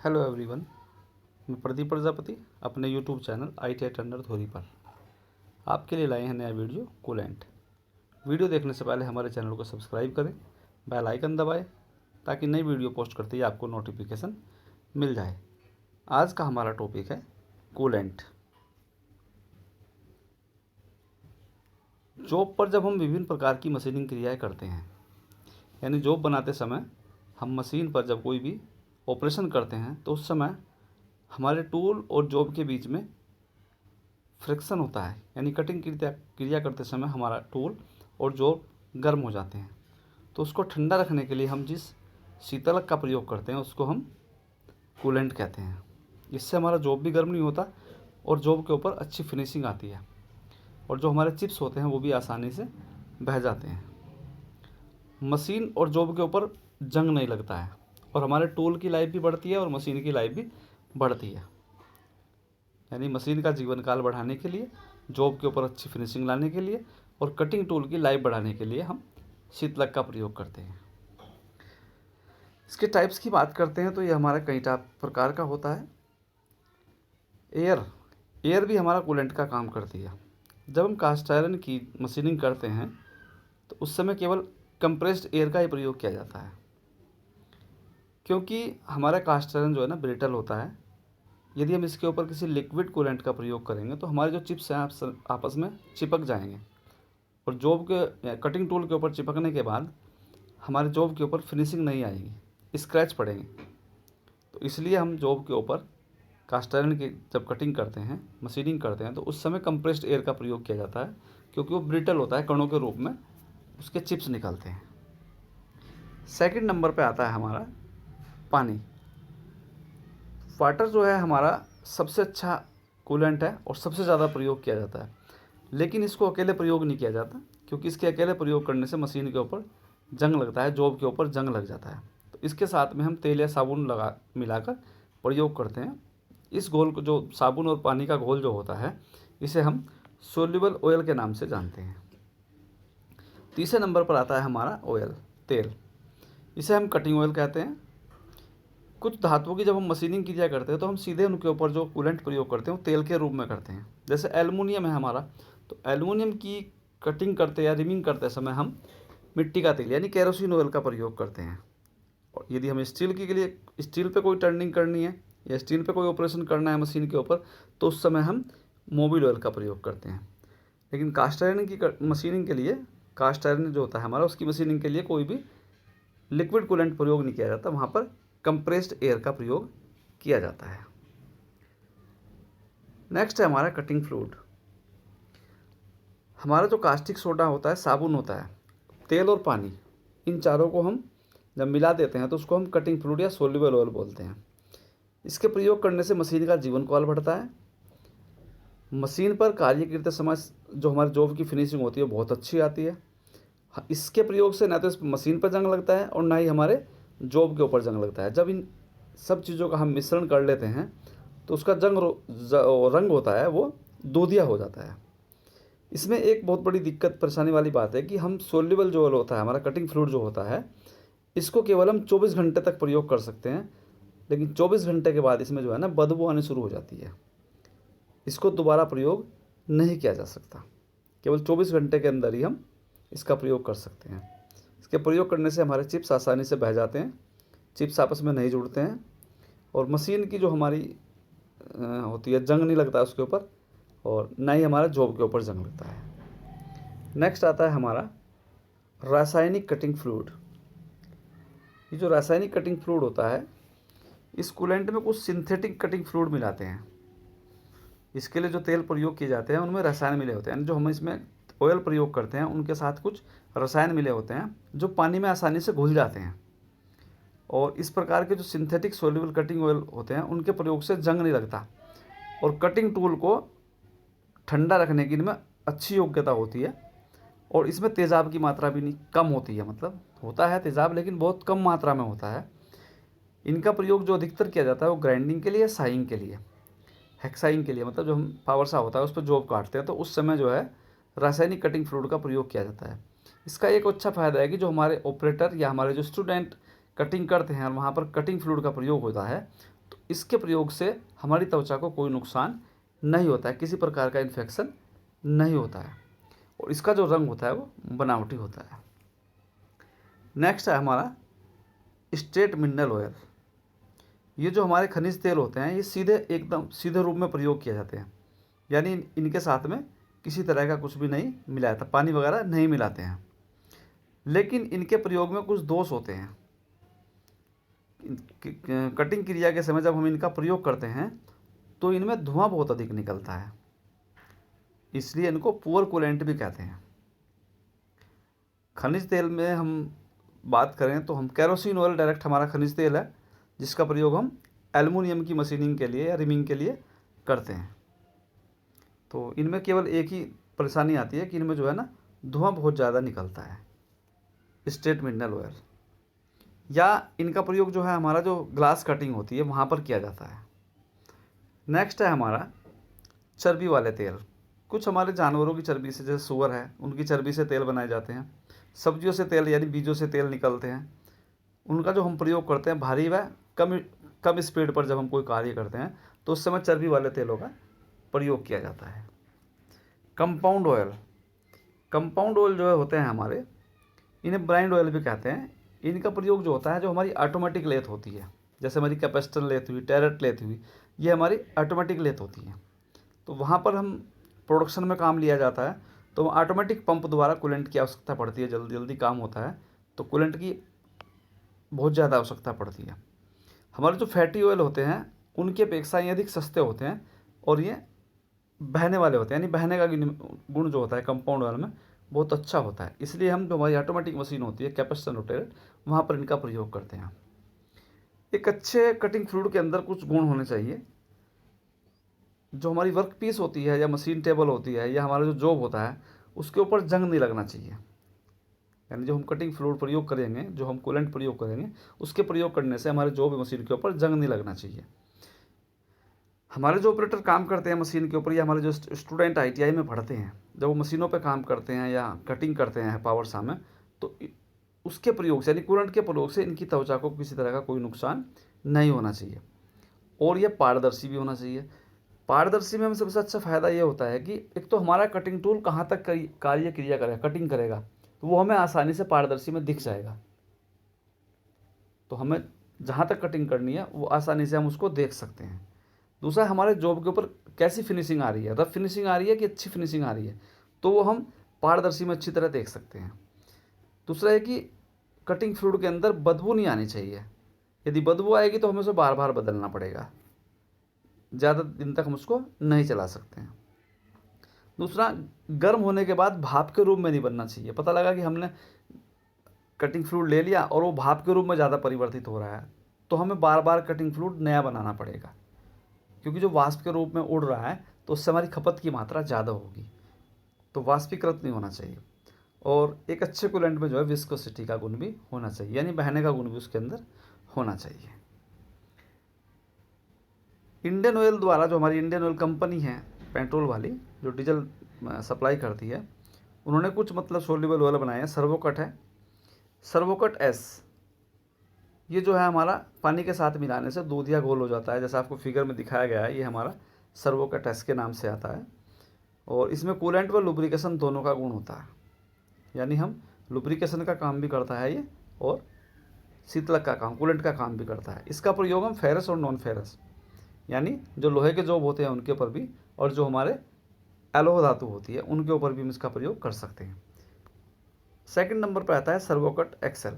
Hello everyone, मैं प्रदीप प्रजापति अपने YouTube channel IT attender धोरी पर आपके लिए लाए हैं नया वीडियो कूलेंट। वीडियो देखने से पहले हमारे चैनल को सब्सक्राइब करें, बेल आइकन दबाएं ताकि नई वीडियो पोस्ट करते ही आपको नोटिफिकेशन मिल जाए। आज का हमारा टॉपिक है कूलेंट। जॉब पर जब हम विभिन्न प्रकार की मशीनिंग क्रियाएँ करते हैं, यानी जॉब बनाते समय हम मशीन पर जब कोई भी ऑपरेशन करते हैं तो उस समय हमारे टूल और जॉब के बीच में फ्रिक्शन होता है, यानी कटिंग क्रिया करते समय हमारा टूल और जॉब गर्म हो जाते हैं। तो उसको ठंडा रखने के लिए हम जिस शीतलक का प्रयोग करते हैं उसको हम कूलेंट कहते हैं। इससे हमारा जॉब भी गर्म नहीं होता और जॉब के ऊपर अच्छी फिनिशिंग आती है, और जो हमारे चिप्स होते हैं वो भी आसानी से बह जाते हैं। मशीन और जॉब के ऊपर जंग नहीं लगता है और हमारे टूल की लाइफ भी बढ़ती है और मशीन की लाइफ भी बढ़ती है। यानी मशीन का जीवन काल बढ़ाने के लिए, जॉब के ऊपर अच्छी फिनिशिंग लाने के लिए और कटिंग टूल की लाइफ बढ़ाने के लिए हम शीतलक का प्रयोग करते हैं। इसके टाइप्स की बात करते हैं तो ये हमारा कई प्रकार का होता है। एयर भी हमारा कूलेंट का काम करती है। जब हम कास्ट आयरन की मशीनिंग करते हैं तो उस समय केवल कंप्रेस्ड एयर का ही प्रयोग किया जाता है, क्योंकि हमारा कास्ट आयरन जो है ना ब्रिटल होता है। यदि हम इसके ऊपर किसी लिक्विड कूलेंट का प्रयोग करेंगे तो हमारे जो चिप्स हैं आपस में चिपक जाएंगे और जॉब के कटिंग टूल के ऊपर चिपकने के बाद हमारे जॉब के ऊपर फिनिशिंग नहीं आएगी, स्क्रैच पड़ेंगे। तो इसलिए हम जॉब के ऊपर कास्ट आयरन की जब कटिंग करते हैं, मशीनिंग करते हैं, तो उस समय कंप्रेस्ड एयर का प्रयोग किया जाता है, क्योंकि वो ब्रिटल होता है, कणों के रूप में उसके चिप्स निकलते हैं। सेकंड नंबर पे आता है हमारा पानी। वाटर जो है हमारा सबसे अच्छा कूलेंट है और सबसे ज़्यादा प्रयोग किया जाता है, लेकिन इसको अकेले प्रयोग नहीं किया जाता, क्योंकि इसके अकेले प्रयोग करने से मशीन के ऊपर जंग लगता है, जॉब के ऊपर जंग लग जाता है। तो इसके साथ में हम तेल या साबुन मिलाकर प्रयोग करते हैं। इस घोल को, जो साबुन और पानी का घोल जो होता है, इसे हम सोल्यूबल ऑयल के नाम से जानते हैं। तीसरे नंबर पर आता है हमारा ऑयल, तेल। इसे हम कटिंग ऑयल कहते हैं। कुछ धातुओं की जब हम मशीनिंग क्रिया करते हैं तो हम सीधे उनके ऊपर जो कूलेंट प्रयोग करते हैं वो तेल के रूप में करते हैं। जैसे एल्युमिनियम है हमारा, तो एल्युमिनियम की कटिंग करते या रिमिंग करते समय हम मिट्टी का तेल यानी केरोसिन ऑयल का प्रयोग करते हैं। और यदि हम स्टील के लिए, स्टील पे कोई टर्निंग करनी है या स्टील पे कोई ऑपरेशन करना है मशीन के ऊपर, तो उस समय हम मोबिल ऑयल का प्रयोग करते हैं। लेकिन कास्ट आयरन की मशीनिंग के लिए, कास्ट आयरन जो होता है हमारा, उसकी मशीनिंग के लिए कोई भी लिक्विड कूलेंट प्रयोग नहीं किया जाता, वहाँ पर कंप्रेस्ड एयर का प्रयोग किया जाता है। नेक्स्ट है हमारा कटिंग फ्लूइड। हमारा जो कास्टिक सोडा होता है, साबुन होता है, तेल और पानी, इन चारों को हम जब मिला देते हैं तो उसको हम कटिंग फ्लूइड या सोल्यूबल ऑयल बोलते हैं। इसके प्रयोग करने से मशीन का जीवन काल बढ़ता है। मशीन पर कार्य करते समय जो हमारे जॉब की फिनिशिंग होती है बहुत अच्छी आती है। इसके प्रयोग से ना तो इस मशीन पर जंग लगता है और ना ही हमारे जॉब के ऊपर जंग लगता है। जब इन सब चीज़ों का हम मिश्रण कर लेते हैं तो उसका रंग होता है वो दूधिया हो जाता है। इसमें एक बहुत बड़ी दिक्कत परेशानी वाली बात है कि हम सोल्यूबल जो होता है हमारा कटिंग फ्लूइड जो होता है, इसको केवल हम 24 घंटे तक प्रयोग कर सकते हैं, लेकिन 24 घंटे के बाद इसमें जो है ना बदबू आनी शुरू हो जाती है। इसको दोबारा प्रयोग नहीं किया जा सकता, केवल 24 घंटे के अंदर ही हम इसका प्रयोग कर सकते हैं। इसके प्रयोग करने से हमारे चिप्स आसानी से बह जाते हैं, चिप्स आपस में नहीं जुड़ते हैं और मशीन की जो हमारी होती है जंग नहीं लगता है उसके ऊपर, और ना ही हमारा जॉब के ऊपर जंग लगता है। नेक्स्ट आता है हमारा रासायनिक कटिंग फ्लूइड। ये जो रासायनिक कटिंग फ्लूइड होता है, इस कूलेंट में कुछ सिंथेटिक कटिंग फ्लूइड मिलाते हैं। इसके लिए जो तेल प्रयोग किए जाते हैं उनमें रसायन मिले होते हैं, यानी जो हम इसमें ऑयल प्रयोग करते हैं उनके साथ कुछ रसायन मिले होते हैं जो पानी में आसानी से घुल जाते हैं। और इस प्रकार के जो सिंथेटिक सोल्यूबल कटिंग ऑयल होते हैं उनके प्रयोग से जंग नहीं लगता और कटिंग टूल को ठंडा रखने की इनमें अच्छी योग्यता होती है। और इसमें तेज़ाब की मात्रा भी नहीं कम होती है, मतलब होता है तेज़ाब लेकिन बहुत कम मात्रा में होता है। इनका प्रयोग जो अधिकतर किया जाता है वो ग्राइंडिंग के लिए, साइंग के लिए, हेक्साइंग के लिए, मतलब जो हम पावर सा होता है उस पर जॉब काटते हैं तो उस समय जो है रासायनिक कटिंग फ्लूइड का प्रयोग किया जाता है। इसका एक अच्छा फ़ायदा है कि जो हमारे ऑपरेटर या हमारे जो स्टूडेंट कटिंग करते हैं और वहाँ पर कटिंग फ्लूइड का प्रयोग होता है तो इसके प्रयोग से हमारी त्वचा को कोई नुकसान नहीं होता है, किसी प्रकार का इन्फेक्शन नहीं होता है, और इसका जो रंग होता है वो बनावटी होता है। नेक्स्ट है हमारा स्ट्रेट मिनरल ऑयल। ये जो हमारे खनिज तेल होते हैं ये सीधे एकदम सीधे रूप में प्रयोग किए जाते हैं, यानी इनके साथ में किसी तरह का कुछ भी नहीं मिलाया जाता, पानी वगैरह नहीं मिलाते हैं। लेकिन इनके प्रयोग में कुछ दोष होते हैं। कटिंग क्रिया के समय जब हम इनका प्रयोग करते हैं तो इनमें धुआं बहुत अधिक निकलता है, इसलिए इनको पुअर कूलेंट भी कहते हैं। खनिज तेल में हम बात करें तो हम केरोसिन ऑयल डायरेक्ट हमारा खनिज तेल है, जिसका प्रयोग हम एल्युमिनियम की मशीनिंग के लिए या रिमिंग के लिए करते हैं। तो इनमें केवल एक ही परेशानी आती है कि इनमें जो है ना धुआं बहुत ज़्यादा निकलता है, स्ट्रेट मिनरल ऑयल। या इनका प्रयोग जो है हमारा जो ग्लास कटिंग होती है वहाँ पर किया जाता है। नेक्स्ट है हमारा चर्बी वाले तेल। कुछ हमारे जानवरों की चर्बी से, जैसे सूअर है, उनकी चर्बी से तेल बनाए जाते हैं। सब्जियों से तेल यानी बीजों से तेल निकलते हैं, उनका जो हम प्रयोग करते हैं भारी व कम स्पीड पर जब हम कोई कार्य करते हैं तो उस समय चर्बी वाले तेलों का प्रयोग किया जाता है। कंपाउंड ऑयल, कंपाउंड ऑयल जो है होते हैं हमारे, इन्हें ब्राइंड ऑयल भी कहते हैं। इनका प्रयोग जो होता है जो हमारी ऑटोमेटिक लेथ होती है, जैसे हमारी कैपेसिटर लेथ हुई, टैरेट लेथ हुई, ये हमारी ऑटोमेटिक लेथ होती है। तो वहाँ पर हम प्रोडक्शन में काम लिया जाता है तो ऑटोमेटिक पंप द्वारा कूलेंट की आवश्यकता पड़ती है, जल्दी जल्दी काम होता है तो कूलेंट की बहुत ज़्यादा आवश्यकता पड़ती है। हमारे जो फैटी ऑयल होते हैं उनकी अपेक्षा ये अधिक सस्ते होते हैं और ये बहने वाले होते हैं, यानी बहने का गुण जो होता है कंपाउंड ऑयल में बहुत अच्छा होता है, इसलिए हम जो हमारी ऑटोमेटिक मशीन होती है कैपेसिटर रोटेटर, वहाँ पर इनका प्रयोग करते हैं। एक अच्छे कटिंग फ्लूइड के अंदर कुछ गुण होने चाहिए। जो हमारी वर्क पीस होती है या मशीन टेबल होती है या हमारा जो जॉब होता है उसके ऊपर जंग नहीं लगना चाहिए, यानी जो हम कटिंग फ्लूइड प्रयोग करेंगे, जो हम कूलेंट प्रयोग करेंगे, उसके प्रयोग करने से हमारे जॉब मशीन के ऊपर जंग नहीं लगना चाहिए। हमारे जो ऑपरेटर काम करते हैं मशीन के ऊपर या हमारे जो स्टूडेंट आईटीआई में पढ़ते हैं, जब वो मशीनों पे काम करते हैं या कटिंग करते हैं पावर सा में, तो उसके प्रयोग से यानी कूलेंट के प्रयोग से इनकी त्वचा को किसी तरह का कोई नुकसान नहीं होना चाहिए। और ये पारदर्शी भी होना चाहिए। पारदर्शी में हमें सबसे अच्छा फ़ायदा ये होता है कि एक तो हमारा कटिंग टूल कहाँ तक कार्य क्रिया करेगा, कटिंग करेगा, तो वो हमें आसानी से पारदर्शी में दिख जाएगा। तो हमें जहाँ तक कटिंग करनी है वो आसानी से हम उसको देख सकते हैं। दूसरा, हमारे जॉब के ऊपर कैसी फिनिशिंग आ रही है, रफ फिनिशिंग आ रही है कि अच्छी फिनिशिंग आ रही है, तो वो हम पारदर्शी में अच्छी तरह देख सकते हैं। दूसरा है कि कटिंग फ्लूइड के अंदर बदबू नहीं आनी चाहिए। यदि बदबू आएगी तो हमें उसे बार बार बदलना पड़ेगा, ज़्यादा दिन तक हम उसको नहीं चला सकते हैं। दूसरा, गर्म होने के बाद भाप के रूप में नहीं बनना चाहिए। पता लगा कि हमने कटिंग फ्लूइड ले लिया और वो भाप के रूप में ज़्यादा परिवर्तित हो रहा है, तो हमें बार बार कटिंग फ्लूइड नया बनाना पड़ेगा, क्योंकि जो वाष्प के रूप में उड़ रहा है तो उससे हमारी खपत की मात्रा ज़्यादा होगी, तो वाष्पीकृत नहीं होना चाहिए। और एक अच्छे कूलेंट में जो है विस्कोसिटी का गुण भी होना चाहिए, यानी बहने का गुण भी उसके अंदर होना चाहिए। इंडियन ऑयल द्वारा, जो हमारी इंडियन ऑयल कंपनी है पेट्रोल वाली, जो डीजल सप्लाई करती है, उन्होंने कुछ मतलब सोल्यूबल ऑयल बनाए हैं। सर्वोकट है, सर्वोकट एस, ये जो है हमारा पानी के साथ मिलाने से दूधिया घोल हो जाता है, जैसा आपको फिगर में दिखाया गया है। ये हमारा सर्वोकट एस के नाम से आता है और इसमें कूलेंट व लुब्रिकेशन दोनों का गुण होता है, यानी हम लुब्रिकेशन का काम भी करता है ये और शीतलक का काम, कूलेंट का काम भी करता है। इसका प्रयोग हम फेरस और नॉन फेरस, यानी जो लोहे के जॉब होते हैं उनके ऊपर भी, और जो हमारे एलोह धातु होती है उनके ऊपर भी हम इसका प्रयोग कर सकते हैं। सेकंड नंबर पर आता है सर्वोकट एक्सेल।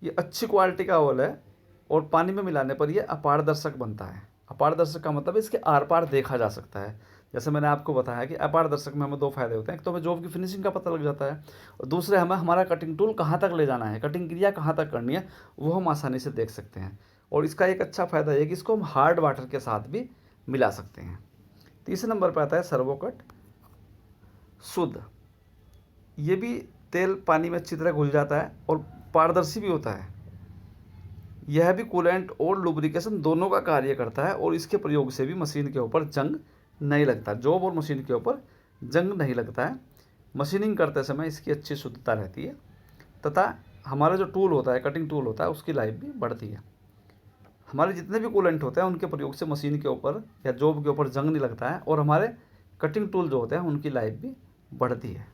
ये अच्छी क्वालिटी का ऑयल है और पानी में मिलाने पर यह अपारदर्शक बनता है। अपारदर्शक का मतलब इसके आर पार देखा जा सकता है। जैसे मैंने आपको बताया कि अपारदर्शक में हमें दो फायदे होते हैं, एक तो हमें जॉब की फिनिशिंग का पता लग जाता है, और दूसरे हमें हमारा कटिंग टूल कहाँ तक ले जाना है, कटिंग क्रिया कहाँ तक करनी है, वो हम आसानी से देख सकते हैं। और इसका एक अच्छा फ़ायदा है कि इसको हम हार्ड वाटर के साथ भी मिला सकते हैं। तीसरे नंबर पर आता है सर्वोकट शुद्ध। ये भी तेल पानी में अच्छी तरह घुल जाता है और पारदर्शी भी होता है। यह भी कूलेंट और लुब्रिकेशन दोनों का कार्य करता है और इसके प्रयोग से भी मशीन के ऊपर जंग नहीं लगता, जॉब और मशीन के ऊपर जंग नहीं लगता है। मशीनिंग करते समय इसकी अच्छी शुद्धता रहती है तथा हमारा जो टूल होता है, कटिंग टूल होता है, उसकी लाइफ भी बढ़ती है। हमारे जितने भी कूलेंट होते हैं उनके प्रयोग से मशीन के ऊपर या जॉब के ऊपर जंग नहीं लगता है, और हमारे कटिंग टूल जो होते हैं उनकी लाइफ भी बढ़ती है।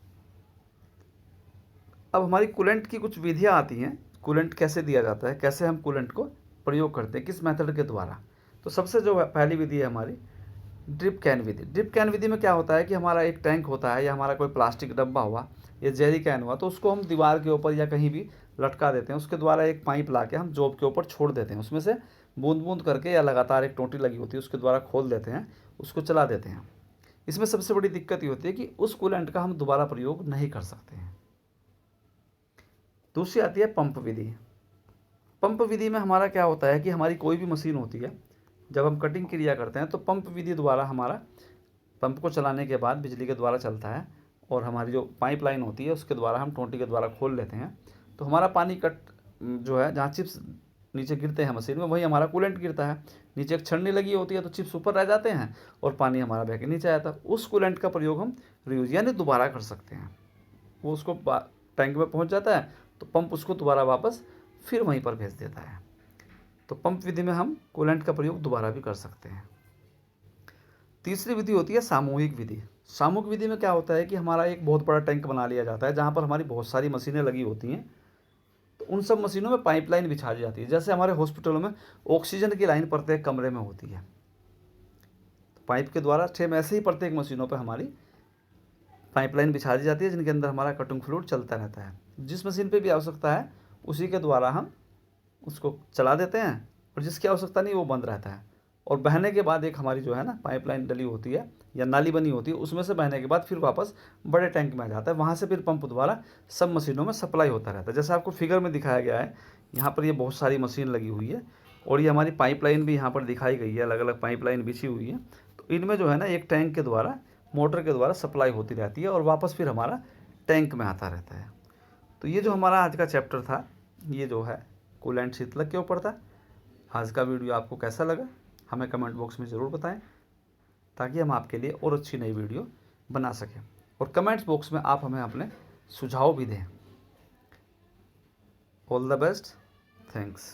अब हमारी कूलेंट की कुछ विधियाँ आती हैं, कूलेंट कैसे दिया जाता है, कैसे हम कूलेंट को प्रयोग करते हैं, किस मेथड के द्वारा। तो सबसे जो पहली विधि है हमारी ड्रिप कैन विधि। ड्रिप कैन विधि में क्या होता है कि हमारा एक टैंक होता है या हमारा कोई प्लास्टिक डब्बा हुआ या जेरी कैन हुआ, तो उसको हम दीवार के ऊपर या कहीं भी लटका देते हैं। उसके द्वारा एक पाइप ला के हम जॉब के ऊपर छोड़ देते हैं, उसमें से बूंद बूंद करके या लगातार एक टोंटी लगी होती है उसके द्वारा खोल देते हैं, उसको चला देते हैं। इसमें सबसे बड़ी दिक्कत ये होती है कि उस कूलेंट का हम दोबारा प्रयोग नहीं कर सकते हैं। दूसरी आती है पंप विधि। पंप विधि में हमारा क्या होता है कि हमारी कोई भी मशीन होती है, जब हम कटिंग क्रिया करते हैं तो पंप विधि द्वारा हमारा पंप को चलाने के बाद बिजली के द्वारा चलता है, और हमारी जो पाइप लाइन होती है उसके द्वारा हम टोंटी के द्वारा खोल लेते हैं। तो हमारा पानी कट जो है जहाँ चिप्स नीचे गिरते हैं मशीन में, वही हमारा कूलेंट गिरता है। नीचे एक छन्नी लगी होती है तो चिप्स ऊपर रह जाते हैं और पानी हमारा बह के नीचे आता है। उस कूलेंट का प्रयोग हम रीयूज यानी दोबारा कर सकते हैं। वो उसको टैंक में पहुंच जाता है तो पंप उसको दोबारा वापस फिर वहीं पर भेज देता है। तो पंप विधि में हम कूलेंट का प्रयोग दोबारा भी कर सकते हैं। तीसरी विधि होती है सामूहिक विधि। सामूहिक विधि में क्या होता है कि हमारा एक बहुत बड़ा टैंक बना लिया जाता है जहाँ पर हमारी बहुत सारी मशीनें लगी होती हैं। तो उन सब मशीनों में पाइपलाइन बिछा दी जाती है। जैसे हमारे हॉस्पिटलों में ऑक्सीजन की लाइन प्रत्येक कमरे में होती है, तो पाइप के द्वारा सेम ऐसे ही प्रत्येक मशीनों पर हमारी पाइपलाइन बिछा दी जाती है, जिनके अंदर हमारा कटिंग फ्लूइड चलता रहता है। जिस मशीन पे भी आवश्यकता है उसी के द्वारा हम उसको चला देते हैं, और जिसकी आवश्यकता नहीं वो बंद रहता है। और बहने के बाद एक हमारी जो है ना पाइपलाइन डली होती है या नाली बनी होती है, उसमें से बहने के बाद फिर वापस बड़े टैंक में आ जाता है। वहाँ से फिर पंप द्वारा सब मशीनों में सप्लाई होता रहता है। जैसे आपको फिगर में दिखाया गया है, यहाँ पर ये बहुत सारी मशीन लगी हुई है और ये हमारी पाइपलाइन भी यहाँ पर दिखाई गई है, अलग अलग पाइपलाइन बिछी हुई है। तो इनमें जो है ना एक टैंक के द्वारा, मोटर के द्वारा सप्लाई होती रहती है और वापस फिर हमारा टैंक में आता रहता है। तो ये जो हमारा आज का चैप्टर था, ये जो है कूलेंट शीतलक के ऊपर था। आज का वीडियो आपको कैसा लगा हमें कमेंट बॉक्स में ज़रूर बताएं, ताकि हम आपके लिए और अच्छी नई वीडियो बना सकें। और कमेंट्स बॉक्स में आप हमें अपने सुझाव भी दें। All the best, thanks.